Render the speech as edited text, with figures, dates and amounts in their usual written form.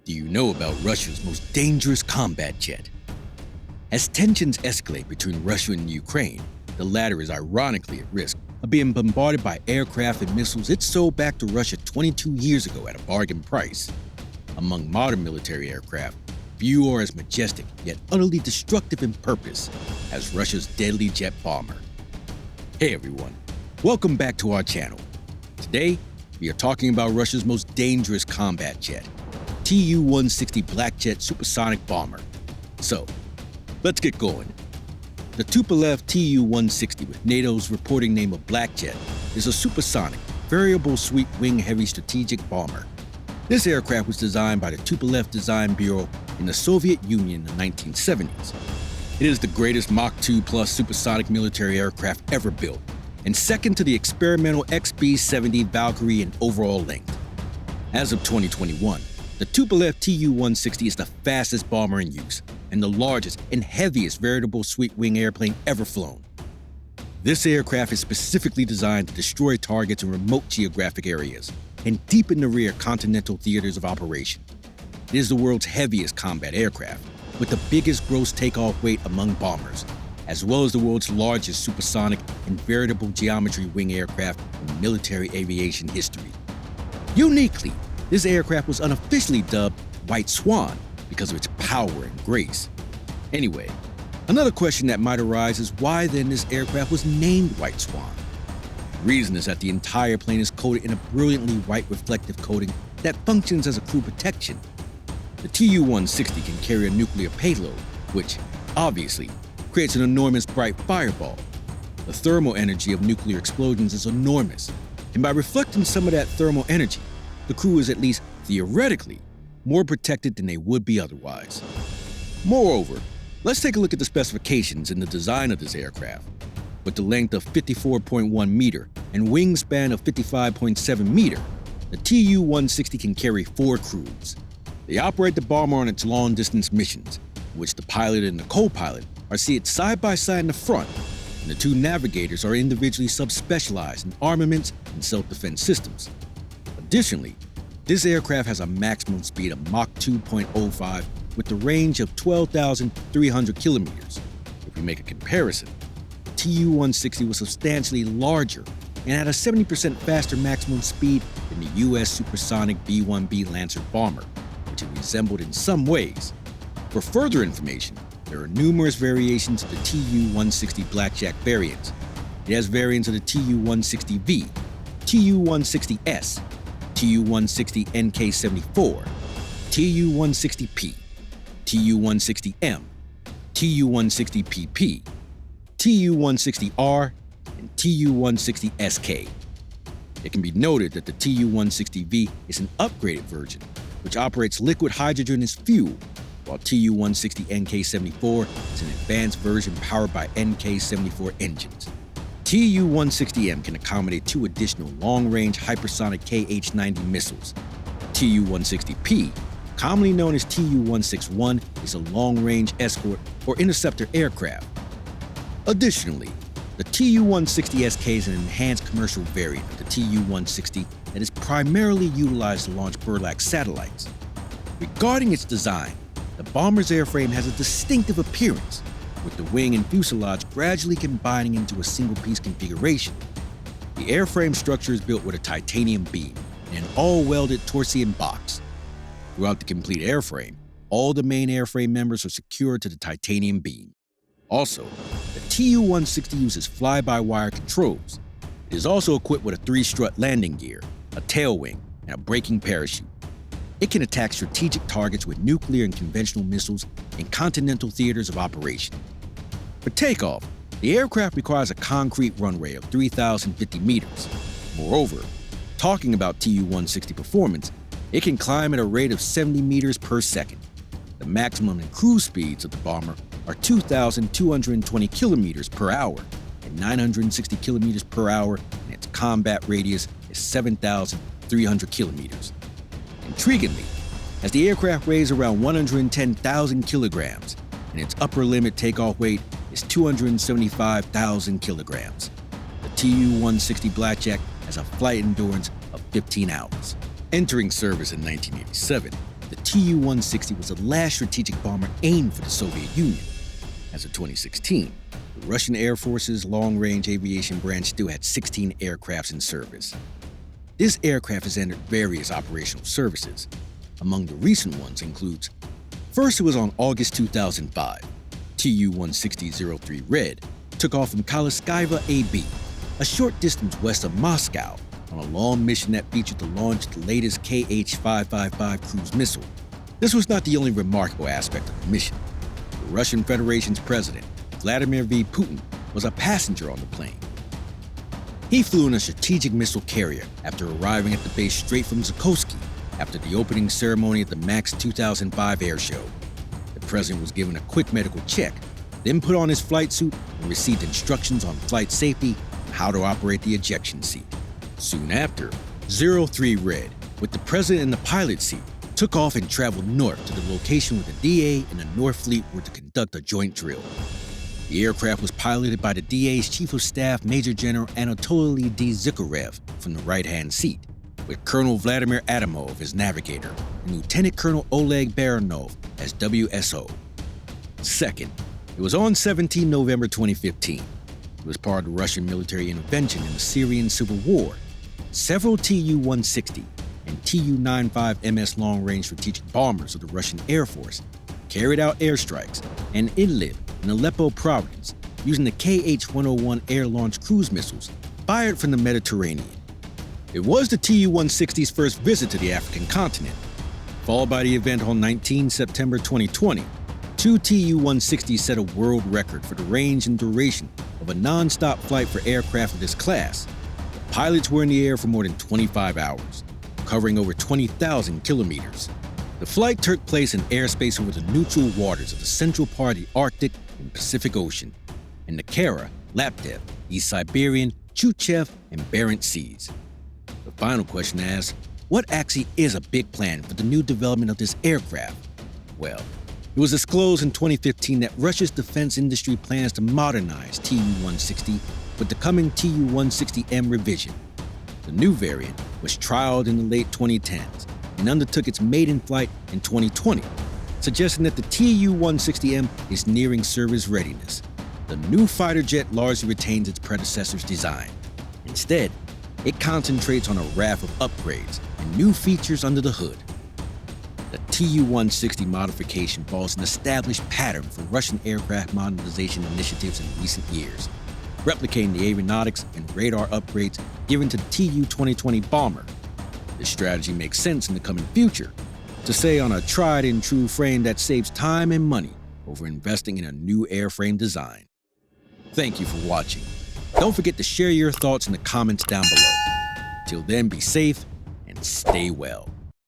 Do you know about Russia's most dangerous combat jet? As tensions escalate between Russia and Ukraine, the latter is ironically at risk of being bombarded by aircraft and missiles it sold back to Russia 22 years ago at a bargain price. Among modern military aircraft, few are as majestic yet utterly destructive in purpose as Russia's deadly jet bomber. Hey everyone, welcome back to our channel. Today, we are talking about Russia's most dangerous combat jet, Tu-160 Black Jet supersonic bomber. So, let's get going. The Tupolev Tu-160, with NATO's reporting name of Black Jet, is a supersonic, variable sweep-wing heavy strategic bomber. This aircraft was designed by the Tupolev Design Bureau in the Soviet Union in the 1970s. It is the greatest Mach 2 plus supersonic military aircraft ever built, and second to the experimental XB-70 Valkyrie in overall length. As of 2021, the Tupolev Tu-160 is the fastest bomber in use and the largest and heaviest variable sweep-wing airplane ever flown. This aircraft is specifically designed to destroy targets in remote geographic areas and deep in the rear continental theaters of operation. It is the world's heaviest combat aircraft, with the biggest gross takeoff weight among bombers, as well as the world's largest supersonic and veritable geometry wing aircraft in military aviation history. Uniquely, this aircraft was unofficially dubbed White Swan because of its power and grace. Anyway, another question that might arise is why then this aircraft was named White Swan. The reason is that the entire plane is coated in a brilliantly white reflective coating that functions as a crew protection. The Tu-160 can carry a nuclear payload, which, obviously, creates an enormous bright fireball. The thermal energy of nuclear explosions is enormous, and by reflecting some of that thermal energy, the crew is at least theoretically more protected than they would be otherwise. Moreover, let's take a look at the specifications and the design of this aircraft. With the length of 54.1 meter and wingspan of 55.7 meter, the Tu-160 can carry 4 crews. They operate the bomber on its long-distance missions, in which the pilot and the co-pilot are seated side by side in the front, and the 2 navigators are individually subspecialized in armaments and self-defense systems. Additionally, this aircraft has a maximum speed of Mach 2.05 with the range of 12,300 kilometers. If we make a comparison, the Tu-160 was substantially larger and had a 70% faster maximum speed than the US supersonic B-1B Lancer bomber, which it resembled in some ways. For further information, there are numerous variations of the Tu-160 Blackjack variants. It has variants of the Tu-160V, Tu-160S, Tu-160 NK74, Tu-160P, Tu-160M, Tu-160PP, Tu-160R, and Tu-160SK. It can be noted that the Tu-160V is an upgraded version, which operates liquid hydrogen as fuel, while Tu-160 NK74 is an advanced version powered by NK74 engines. Tu-160M can accommodate 2 additional long-range hypersonic KH-90 missiles. Tu-160P, commonly known as Tu-161, is a long-range escort or interceptor aircraft. Additionally, the Tu-160SK is an enhanced commercial variant of the Tu-160 that is primarily utilized to launch Burlac satellites. Regarding its design, the bomber's airframe has a distinctive appearance, with the wing and fuselage gradually combining into a single-piece configuration. The airframe structure is built with a titanium beam and an all-welded Torsion box. Throughout the complete airframe, all the main airframe members are secured to the titanium beam. Also, the Tu-160 uses fly-by-wire controls. It is also equipped with a 3-strut landing gear, a tail wing, and a braking parachute. It can attack strategic targets with nuclear and conventional missiles in continental theaters of operation. For takeoff, the aircraft requires a concrete runway of 3,050 meters. Moreover, talking about Tu-160 performance, it can climb at a rate of 70 meters per second. The maximum and cruise speeds of the bomber are 2,220 kilometers per hour and 960 kilometers per hour, and its combat radius is 7,300 kilometers. Intriguingly, as the aircraft weighs around 110,000 kilograms, and its upper limit takeoff weight is 275,000 kilograms. The Tu-160 Blackjack has a flight endurance of 15 hours. Entering service in 1987, the Tu-160 was the last strategic bomber aimed for the Soviet Union. As of 2016, the Russian Air Force's long-range aviation branch still had 16 aircrafts in service. This aircraft has entered various operational services. Among the recent ones includes, first it was on August 2005, Tu-160-03 Red took off from Kaliskaiva AB, a short distance west of Moscow, on a long mission that featured the launch of the latest Kh-555 cruise missile. This was not the only remarkable aspect of the mission. The Russian Federation's president, Vladimir V. Putin, was a passenger on the plane. He flew in a strategic missile carrier after arriving at the base straight from Zukovsky after the opening ceremony at the MAX 2005 air show. The president was given a quick medical check, then put on his flight suit and received instructions on flight safety and how to operate the ejection seat. Soon after, 03 Red, with the president in the pilot seat, took off and traveled north to the location where the DA and the North Fleet were to conduct a joint drill. The aircraft was piloted by the DA's Chief of Staff Major General Anatoly D. Zikarev from the right-hand seat, with Colonel Vladimir Adamov as navigator and Lieutenant Colonel Oleg Baranov as WSO. Second, it was on 17 November 2015. It was part of the Russian military intervention in the Syrian civil war. Several Tu-160 and Tu-95MS long-range strategic bombers of the Russian Air Force carried out airstrikes in Idlib and Aleppo province using the Kh-101 air-launched cruise missiles fired from the Mediterranean. It was the Tu-160's first visit to the African continent. Followed by the event on 19 September 2020, two Tu-160s set a world record for the range and duration of a non-stop flight for aircraft of this class. The pilots were in the air for more than 25 hours, covering over 20,000 kilometers. The flight took place in airspace over the neutral waters of the central part of the Arctic and Pacific Ocean, and the Kara, Laptev, East Siberian, Chuchev, and Barents Seas. The final question asks, what actually is a big plan for the new development of this aircraft? Well, it was disclosed in 2015 that Russia's defense industry plans to modernize Tu-160 with the coming Tu-160M revision. The new variant was trialed in the late 2010s and undertook its maiden flight in 2020, suggesting that the Tu-160M is nearing service readiness. The new fighter jet largely retains its predecessor's design. Instead, it concentrates on a raft of upgrades and new features under the hood. The Tu-160 modification follows an established pattern for Russian aircraft modernization initiatives in recent years, replicating the avionics and radar upgrades given to the Tu-2020 bomber. This strategy makes sense in the coming future, to say on a tried-and-true frame that saves time and money over investing in a new airframe design. Thank you for watching. Don't forget to share your thoughts in the comments down below. Till then, be safe and stay well.